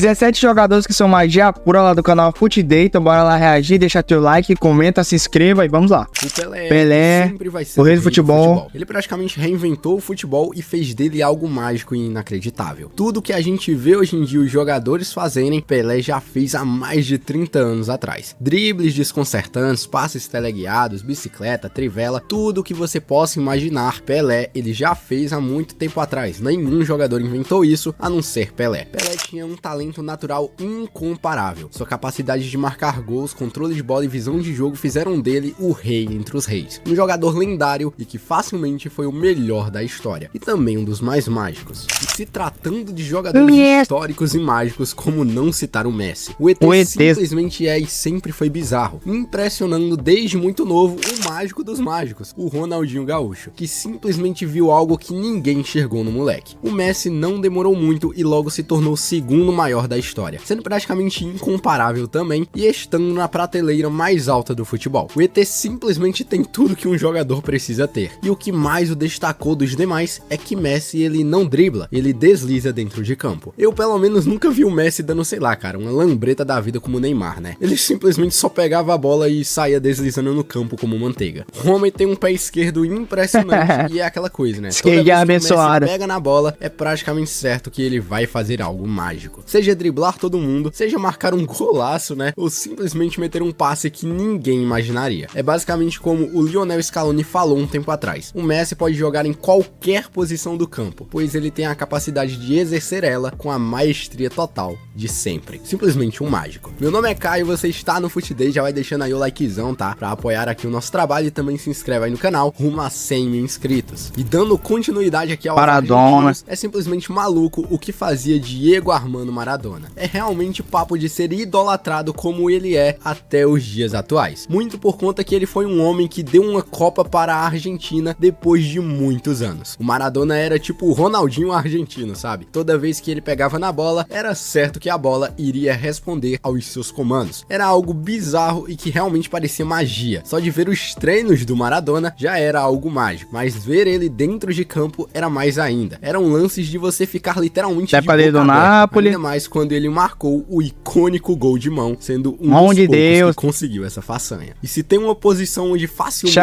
17 jogadores que são magia pura lá do canal FUTDAY, então bora lá reagir, deixa teu like, comenta, se inscreva e vamos lá. O Pelé sempre vai ser o rei do futebol. Ele praticamente reinventou o futebol e fez dele algo mágico e inacreditável. Tudo que a gente vê hoje em dia os jogadores fazerem, Pelé já fez há mais de 30 anos atrás. Dribles desconcertantes, passes teleguiados, bicicleta, trivela, tudo que você possa imaginar, Pelé ele já fez há muito tempo atrás. Nenhum jogador inventou isso a não ser Pelé. Pelé tinha um talento natural incomparável. Sua capacidade de marcar gols, controle de bola e visão de jogo fizeram dele o rei entre os reis. Um jogador lendário e que facilmente foi o melhor da história. E também um dos mais mágicos. E se tratando de jogadores históricos e mágicos, como não citar o Messi? O ET simplesmente é e sempre foi bizarro, impressionando desde muito novo o mágico dos mágicos, o Ronaldinho Gaúcho, que simplesmente viu algo que ninguém enxergou no moleque. O Messi não demorou muito e logo se tornou o segundo maior da história, sendo praticamente incomparável também e estando na prateleira mais alta do futebol. O ET simplesmente tem tudo que um jogador precisa ter, e o que mais o destacou dos demais é que Messi ele não dribla, ele desliza dentro de campo. Eu pelo menos nunca vi o Messi dando, sei lá, cara, uma lambreta da vida como o Neymar, né? Ele simplesmente só pegava a bola e saía deslizando no campo como manteiga. O homem tem um pé esquerdo impressionante e é aquela coisa, né? Toda vez que o Messi pega na bola, é praticamente certo que ele vai fazer algo mágico. Seja driblar todo mundo, seja marcar um golaço, né? Ou simplesmente meter um passe que ninguém imaginaria. É basicamente como o Lionel Scaloni falou um tempo atrás. O Messi pode jogar em qualquer posição do campo, pois ele tem a capacidade de exercer ela com a maestria total de sempre. Simplesmente um mágico. Meu nome é Caio, você está no FUTDAY, já vai deixando aí o likezão, tá? Pra apoiar aqui o nosso trabalho e também se inscreve aí no canal, rumo a 100 mil inscritos. E dando continuidade aqui ao Maradona, é simplesmente maluco o que fazia Diego Armando Maradona. É realmente papo de ser idolatrado como ele é até os dias atuais. Muito por conta que ele foi um homem que deu uma Copa para a Argentina depois de muitos anos. O Maradona era tipo o Ronaldinho argentino, sabe? Toda vez que ele pegava na bola, era certo que a bola iria responder aos seus comandos. Era algo bizarro e que realmente parecia magia. Só de ver os treinos do Maradona já era algo mágico, mas ver ele dentro de campo era mais ainda. Eram lances de você ficar literalmente de boca aberta, ainda mais quando ele marcou o icônico gol de mão, sendo um dos poucos que conseguiu essa façanha. E se tem uma posição onde facilmente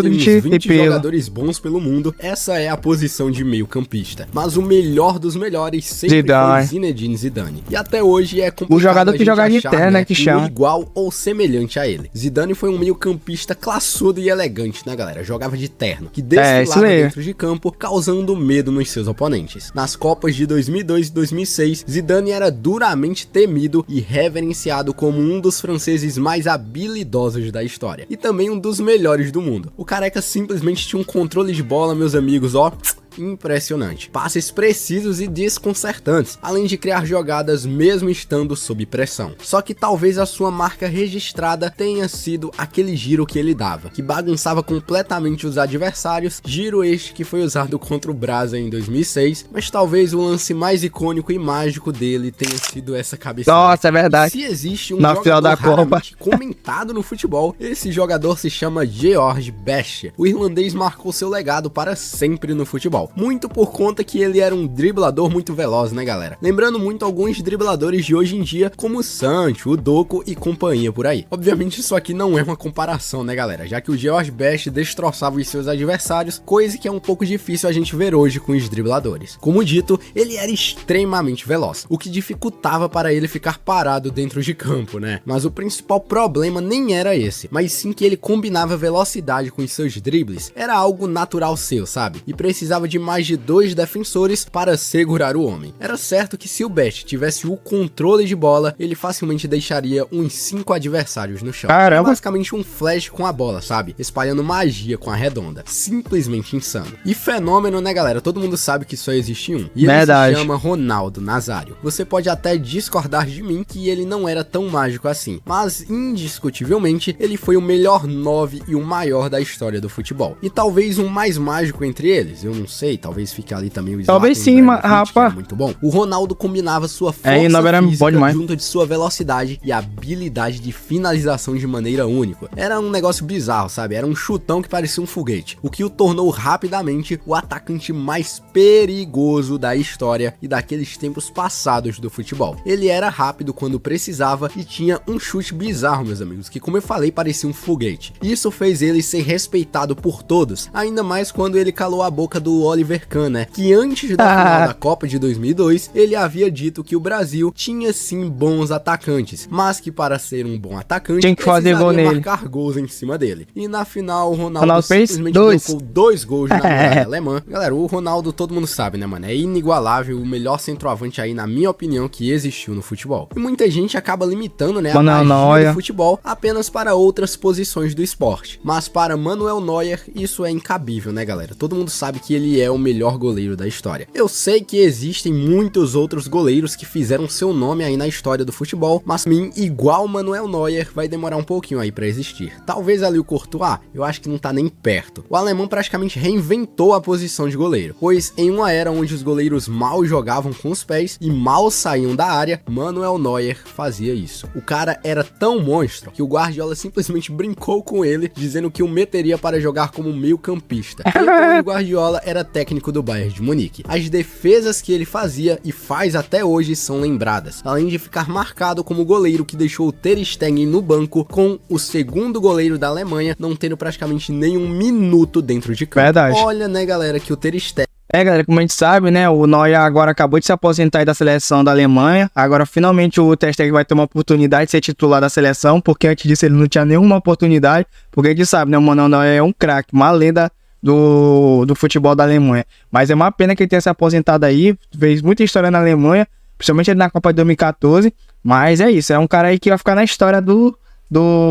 existem uns 20 jogadores bons pelo mundo, essa é a posição de meio campista. Mas o melhor dos melhores sempre foi Zinedine Zidane. E até hoje é complicado o jogador que joga de terno, né, que chama igual ou semelhante a ele. Zidane foi um meio campista classudo e elegante, né, galera? Jogava de terno, que desfilava dentro de campo, causando medo nos seus oponentes. Nas Copas de 2002 e 2006, Zidane era duramente temido e reverenciado como um dos franceses mais habilidosos da história, e também um dos melhores do mundo. O careca simplesmente tinha um controle de bola, meus amigos, ó, impressionante. Passes precisos e desconcertantes, além de criar jogadas mesmo estando sob pressão. Só que talvez a sua marca registrada tenha sido aquele giro que ele dava, que bagunçava completamente os adversários, giro este que foi usado contra o Brasa em 2006, mas talvez o lance mais icônico e mágico dele tenha sido essa cabeçada. Nossa, é verdade. Se existe um na final da Copa comentado no futebol, esse jogador se chama George Best. O irlandês marcou seu legado para sempre no futebol. Muito por conta que ele era um driblador muito veloz, né, galera? Lembrando muito alguns dribladores de hoje em dia, como o Sancho, o Doku e companhia por aí. Obviamente isso aqui não é uma comparação, né, galera? Já que o George Best destroçava os seus adversários, coisa que é um pouco difícil a gente ver hoje com os dribladores. Como dito, ele era extremamente veloz, o que dificultava para ele ficar parado dentro de campo, né? Mas o principal problema nem era esse, mas sim que ele combinava velocidade com os seus dribles. Era algo natural seu, sabe? E precisava de mais de 2 defensores para segurar o homem. Era certo que se o Best tivesse o controle de bola, ele facilmente deixaria uns 5 adversários no chão. Caramba. Basicamente um flash com a bola, sabe? Espalhando magia com a redonda. Simplesmente insano. E fenômeno, né, galera? Todo mundo sabe que só existe um. E ele se chama Ronaldo Nazário. Você pode até discordar de mim que ele não era tão mágico assim, mas indiscutivelmente ele foi o melhor 9 e o maior da história do futebol. E talvez o mais mágico entre eles, eu não sei sei, talvez fique ali também o Talvez Zlatan sim, Ibrahimovic, que rapaz. é muito bom. O Ronaldo combinava sua força era bom física demais. junto de sua velocidade e habilidade de finalização de maneira única. Era um negócio bizarro, sabe? Era um chutão que parecia um foguete, o que o tornou rapidamente o atacante mais perigoso da história e daqueles tempos passados do futebol. Ele era rápido quando precisava e tinha um chute bizarro, meus amigos, que, como eu falei, parecia um foguete. Isso fez ele ser respeitado por todos, ainda mais quando ele calou a boca do Oliver Kahn, né? Que antes da final da Copa de 2002, ele havia dito que o Brasil tinha sim bons atacantes, mas que para ser um bom atacante, tinha que fazer gol nele, marcar gols em cima dele. E na final, o Ronaldo fez simplesmente colocou 2 gols na muralha alemã. Galera, o Ronaldo, todo mundo sabe, né, mano? É inigualável, o melhor centroavante aí, na minha opinião, que existiu no futebol. E muita gente acaba limitando, né, a magia do futebol apenas para outras posições do esporte. Mas para Manuel Neuer, isso é incabível, né, galera? Todo mundo sabe que ele é o melhor goleiro da história. Eu sei que existem muitos outros goleiros que fizeram seu nome aí na história do futebol, mas pra mim, igual Manuel Neuer, vai demorar um pouquinho aí pra existir. Talvez ali o Courtois, eu acho que não tá nem perto. O alemão praticamente reinventou a posição de goleiro, pois em uma era onde os goleiros mal jogavam com os pés e mal saíam da área, Manuel Neuer fazia isso. O cara era tão monstro que o Guardiola simplesmente brincou com ele, dizendo que o meteria para jogar como meio campista. Então o Guardiola era técnico do Bayern de Munique. As defesas que ele fazia e faz até hoje são lembradas, além de ficar marcado como goleiro que deixou o Ter Stegen no banco, com o segundo goleiro da Alemanha não tendo praticamente nenhum minuto dentro de campo. Verdade. Olha, né, galera, que o Ter Stegen... Galera, como a gente sabe, né, o Neuer agora acabou de se aposentar aí da seleção da Alemanha. Agora, finalmente, o Ter Stegen vai ter uma oportunidade de ser titular da seleção, porque antes disso ele não tinha nenhuma oportunidade, porque a gente sabe, né, o Manuel Neuer é um craque, uma lenda do futebol da Alemanha. Mas é uma pena que ele tenha se aposentado aí, fez muita história na Alemanha, principalmente ele na Copa de 2014, mas é isso, é um cara aí que vai ficar na história do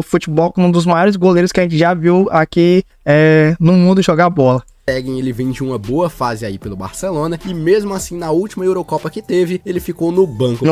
futebol como um dos maiores goleiros que a gente já viu aqui no mundo jogar bola. Ele vem de uma boa fase aí pelo Barcelona e mesmo assim na última Eurocopa que teve, ele ficou no banco.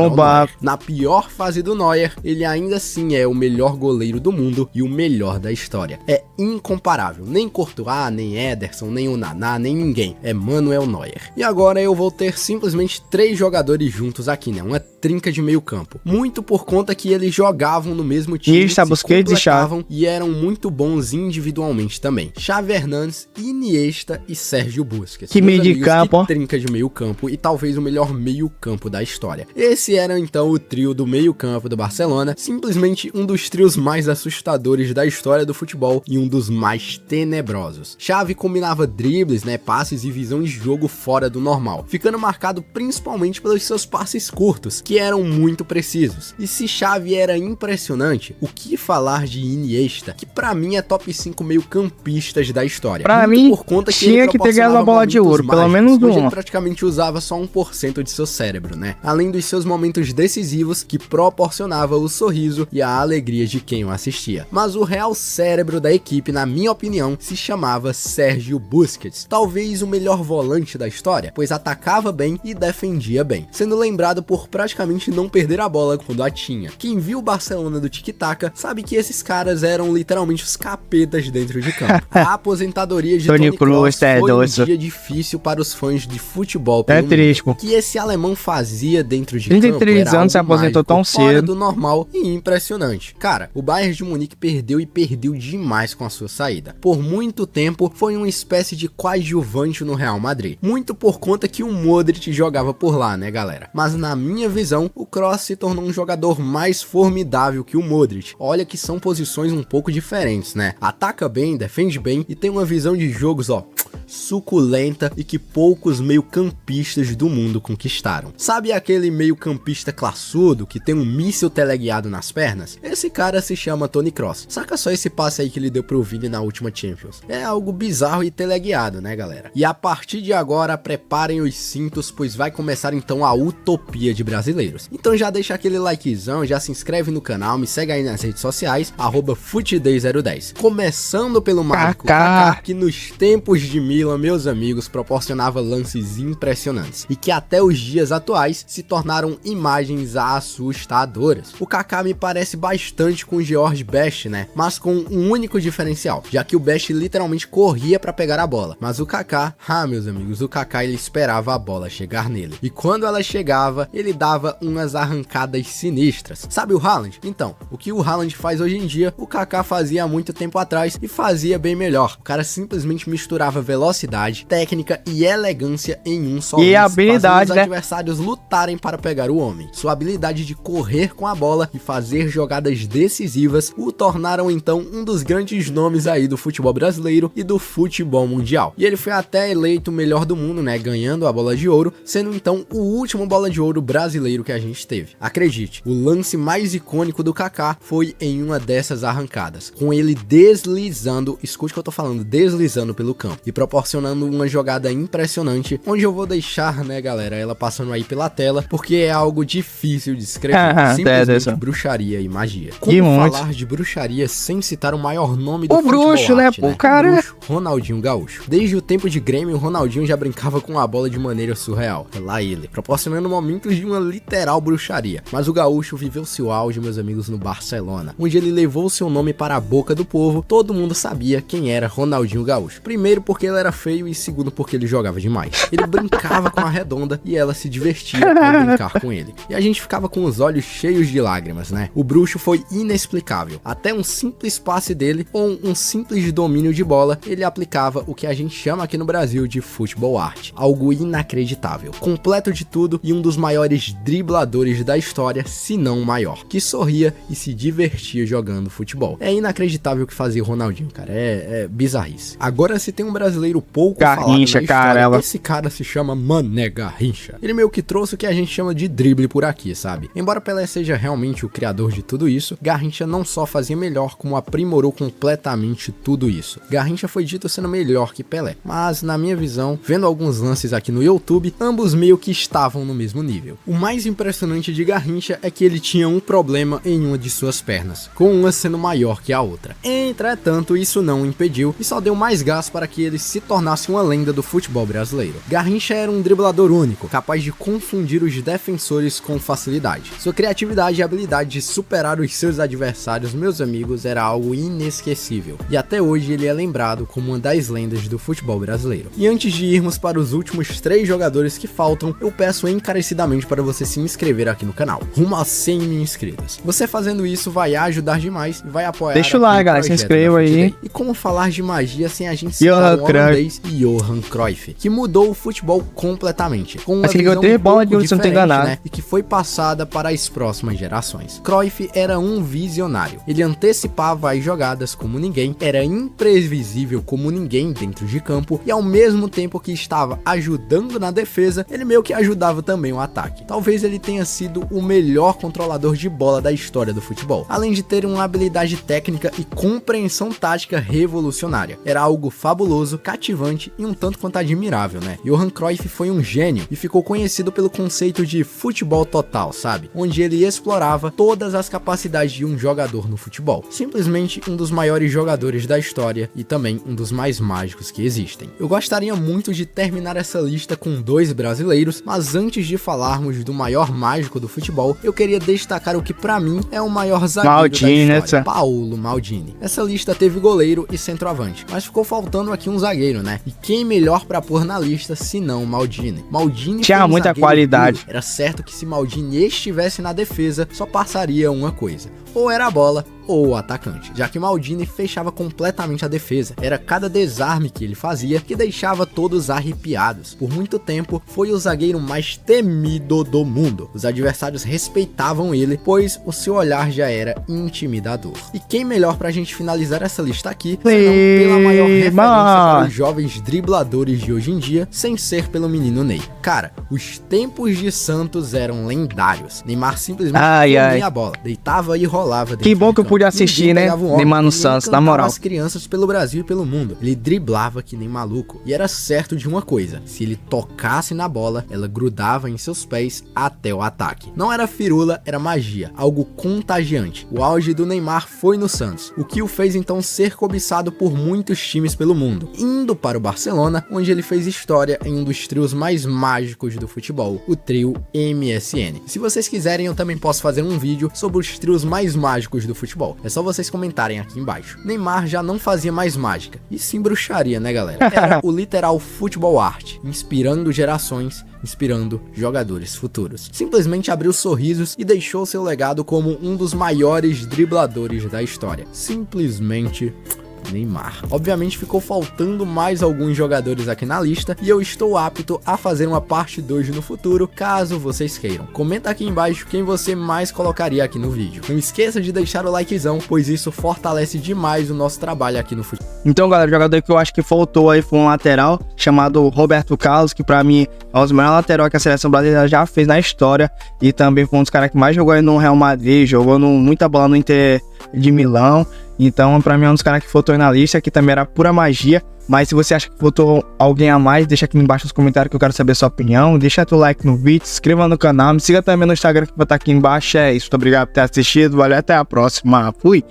Na pior fase do Neuer, ele ainda assim é o melhor goleiro do mundo e o melhor da história. É incomparável, nem Courtois, nem Ederson, nem o Naná, nem ninguém. É Manuel Neuer. E agora eu vou ter simplesmente 3 jogadores juntos aqui, né? Uma trinca de meio campo. Muito por conta que eles jogavam no mesmo time, se completavam e eram muito bons individualmente também. Xavi Hernandes, Iniesta e Sérgio Busquets. Que meio de campo, trinca de meio campo e talvez o melhor meio campo da história. Esse era então o trio do meio campo do Barcelona, simplesmente um dos trios mais assustadores da história do futebol e um dos mais tenebrosos. Xavi combinava dribles, né, passes e visão de jogo fora do normal, ficando marcado principalmente pelos seus passes curtos, que eram muito precisos. E se Xavi era impressionante, o que falar de Iniesta, que pra mim é top 5 meio campistas da história. Pra mim, por conta que tinha que ter ganhado a bola de ouro, pelo menos uma. Ele praticamente usava só 1% de seu cérebro, né? Além dos seus momentos decisivos que proporcionava o sorriso e a alegria de quem o assistia. Mas o real cérebro da equipe, na minha opinião, se chamava Sérgio Busquets. Talvez o melhor volante da história, pois atacava bem e defendia bem, sendo lembrado por praticamente não perder a bola quando a tinha. Quem viu o Barcelona do Tiki-Taka sabe que esses caras eram literalmente os capetas dentro de campo. A aposentadoria de Toni Kroos foi um dia difícil para os fãs de futebol pelo triste, mundo. O que esse alemão fazia dentro de 33 campo anos se aposentou tão cedo, fora do normal e impressionante. Cara, o Bayern de Munique perdeu e perdeu demais com a sua saída. Por muito tempo foi uma espécie de coadjuvante no Real Madrid, muito por conta que o Modric jogava por lá, né, galera? Mas na minha visão, o Kroos se tornou um jogador mais formidável que o Modric. Olha que são posições um pouco diferentes, né? Ataca bem, defende bem e tem uma visão de jogos, ó, suculenta e que poucos meio-campistas do mundo conquistaram. Sabe aquele meio-campista classudo que tem um míssil teleguiado nas pernas? Esse cara se chama Toni Kroos. Saca só esse passe aí que ele deu pro Vini na última Champions. É algo bizarro e teleguiado, né, galera? E a partir de agora, preparem os cintos, pois vai começar então a utopia de brasileiros. Então já deixa aquele likezão, já se inscreve no canal, me segue aí nas redes sociais, @futday010. Começando pelo Marco Kaká, que nos tempos de Milan, meus amigos, proporcionava lances impressionantes e que até os dias atuais se tornaram imagens assustadoras. O Kaká me parece bastante com o George Best, né? Mas com um único diferencial, já que o Best literalmente corria para pegar a bola, mas o Kaká, meus amigos, o Kaká ele esperava a bola chegar nele. E quando ela chegava, ele dava umas arrancadas sinistras. Sabe o Haaland? Então, o que o Haaland faz hoje em dia, o Kaká fazia há muito tempo atrás e fazia bem melhor. O cara simplesmente misturava velocidade, técnica e elegância em um só lance, e a habilidade, fazendo os adversários lutarem para pegar o homem. Sua habilidade de correr com a bola e fazer jogadas decisivas o tornaram então um dos grandes nomes aí do futebol brasileiro e do futebol mundial. E ele foi até eleito o melhor do mundo, né, ganhando a bola de ouro, sendo então o último bola de ouro brasileiro que a gente teve. Acredite, o lance mais icônico do Kaká foi em uma dessas arrancadas, com ele deslizando, escute o que eu tô falando, deslizando pelo campo e proporcionando uma jogada impressionante, onde eu vou deixar, né, galera, ela passando aí pela tela, porque é algo difícil de escrever, simplesmente bruxaria e magia. Como falar de bruxaria sem citar o maior nome do futebol bruxo, né, pô, cara? Bruxo, Ronaldinho Gaúcho. Desde o tempo de Grêmio, o Ronaldinho já brincava com a bola de maneira surreal. É lá ele, proporcionando momentos de uma literal bruxaria. Mas o Gaúcho viveu seu auge, meus amigos, no Barcelona, onde ele levou seu nome para a boca do povo. Todo mundo sabia quem era Ronaldinho Gaúcho. Primeiro porque ele era feio e segundo porque ele jogava demais. Ele brincava com a redonda e ela se divertia ao brincar com ele. E a gente ficava com os olhos cheios de lágrimas, né? O bruxo foi inexplicável. Até um simples passe dele ou um simples domínio de bola, ele aplicava o que a gente chama aqui no Brasil de futebol art. Algo inacreditável. Completo de tudo e um dos maiores dribladores da história, se não o maior. Que sorria e se divertia jogando futebol. É inacreditável o que fazia o Ronaldinho, cara. É bizarrice. Agora, se tem um brasileiro pouco falado na história, esse cara se chama Mané Garrincha. Ele meio que trouxe o que a gente chama de drible por aqui, sabe? Embora Pelé seja realmente o criador de tudo isso, Garrincha não só fazia melhor, como aprimorou completamente tudo isso. Garrincha foi dito sendo melhor que Pelé, mas na minha visão, vendo alguns lances aqui no YouTube, ambos meio que estavam no mesmo nível. O mais impressionante de Garrincha é que ele tinha um problema em uma de suas pernas, com uma sendo maior que a outra. Entretanto, isso não o impediu e só deu mais gás para que ele se tornasse uma lenda do futebol brasileiro. Garrincha era um driblador único, capaz de confundir os defensores com facilidade. Sua criatividade e habilidade de superar os seus adversários, meus amigos, era algo inesquecível. E até hoje ele é lembrado como uma das lendas do futebol brasileiro. E antes de irmos para os últimos 3 jogadores que faltam, eu peço encarecidamente para você se inscrever aqui no canal, rumo a 100 mil inscritos. Você fazendo isso vai ajudar demais e vai apoiar. Deixa o like, galera, se inscreva aí. E como falar de magia sem a gente citar o holandês Johan Cruyff, que mudou o futebol completamente, com uma visão um pouco diferente, né, e que foi passada para as próximas gerações. Cruyff era um visionário. Ele antecipava as jogadas como ninguém, era imprevisível como ninguém dentro de campo e ao mesmo tempo que estava ajudando na defesa, ele meio que ajudava também o ataque. Talvez ele tenha sido o melhor controlador de bola da história do futebol, além de ter uma habilidade técnica e compreensão tática revolucionária. Era algo fabuloso, cativante e um tanto quanto admirável, né? Johan Cruyff foi um gênio e ficou conhecido pelo conceito de futebol total, sabe? Onde ele explorava todas as capacidades de um jogador no futebol. Simplesmente um dos maiores jogadores da história e também um dos mais mágicos que existem. Eu gostaria muito de terminar essa lista com 2 brasileiros, mas antes de falarmos do maior mágico do futebol, eu queria destacar o que pra mim é o maior zagueiro da história, Paulo Maldini. Essa lista teve goleiro e centroavante, mas ficou faltando aqui um zagueiro, né? E quem melhor pra pôr na lista se não Maldini? Maldini tinha muita qualidade. Era certo que se Maldini estivesse na defesa, só passaria uma coisa: ou era a bola ou o atacante, já que Maldini fechava completamente a defesa. Era cada desarme que ele fazia que deixava todos arrepiados. Por muito tempo, foi o zagueiro mais temido do mundo. Os adversários respeitavam ele, pois o seu olhar já era intimidador. E quem melhor pra gente finalizar essa lista aqui, senão pela maior referência para os jovens dribladores de hoje em dia, sem ser pelo menino Ney. Cara, os tempos de Santos eram lendários. Neymar simplesmente comia a bola, deitava e rolava. Que bom que eu pude de assistir, né? Neymar no Santos, na moral. As crianças pelo Brasil e pelo mundo. Ele driblava que nem maluco. E era certo de uma coisa: se ele tocasse na bola, ela grudava em seus pés até o ataque. Não era firula, era magia, algo contagiante. O auge do Neymar foi no Santos, o que o fez então ser cobiçado por muitos times pelo mundo, indo para o Barcelona, onde ele fez história em um dos trios mais mágicos do futebol, o trio MSN. Se vocês quiserem, eu também posso fazer um vídeo sobre os trios mais mágicos do futebol. É só vocês comentarem aqui embaixo. Neymar já não fazia mais mágica, e sim bruxaria, né, galera? Era o literal futebol art, inspirando gerações, inspirando jogadores futuros. Simplesmente abriu sorrisos e deixou seu legado como um dos maiores dribladores da história. Simplesmente Neymar. Obviamente ficou faltando mais alguns jogadores aqui na lista e eu estou apto a fazer uma parte 2 no futuro, caso vocês queiram. Comenta aqui embaixo quem você mais colocaria aqui no vídeo. Não esqueça de deixar o likezão, pois isso fortalece demais o nosso trabalho aqui no futebol. Então, galera, o jogador que eu acho que faltou aí foi um lateral chamado Roberto Carlos, que pra mim é um dos melhores laterais que a seleção brasileira já fez na história e também foi um dos caras que mais jogou aí no Real Madrid, jogou muita bola no Inter de Milão. Então, pra mim, é um dos caras que faltou aí na lista, que também era pura magia. Mas se você acha que faltou alguém a mais, deixa aqui embaixo nos comentários que eu quero saber a sua opinião. Deixa teu like no vídeo, se inscreva no canal, me siga também no Instagram que vai estar aqui embaixo. É isso, muito obrigado por ter assistido, valeu, até a próxima, fui!